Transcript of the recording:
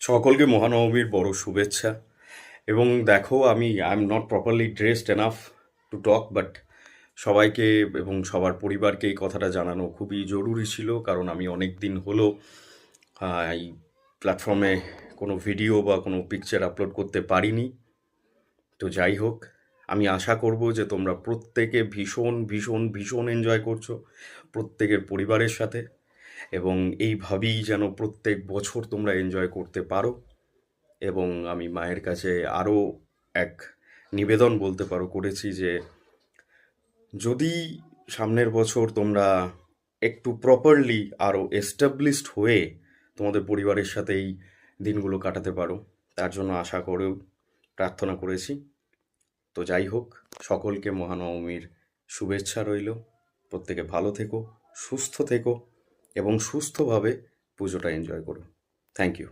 সকলকে মহানবমীর বড় শুভেচ্ছা। এবং দেখো, I am not properly dressed enough to talk, but সবাইকে এবং সবার পরিবারকে এই কথাটা জানানো খুবই জরুরি ছিল, কারণ আমি অনেক দিন হলো এই প্ল্যাটফর্মে কোনো ভিডিও বা কোনো পিকচার আপলোড করতে পারিনি। তো যাই হোক, আমি আশা করব যে তোমরা প্রত্যেকে ভীষণ ভীষণ ভীষণ এনজয় করছো প্রত্যেকের পরিবারের সাথে, এবং এইভাবেই যেন প্রত্যেক বছর তোমরা এনজয় করতে পারো। এবং আমি মায়ের কাছে আরও এক নিবেদন বলতে পারো করেছি যে যদি সামনের বছর তোমরা একটু প্রপারলি আরও এস্টাবলিশড হয়ে তোমাদের পরিবারের সাথে এই দিনগুলো কাটাতে পারো, তার জন্য আশা করেও প্রার্থনা করেছি। তো যাই হোক, সকলকে মহানবমীর শুভেচ্ছা রইল। প্রত্যেকে ভালো থেকো, সুস্থ থেকো এবং সুস্থভাবে পুজোটা এনজয় করো। Thank you.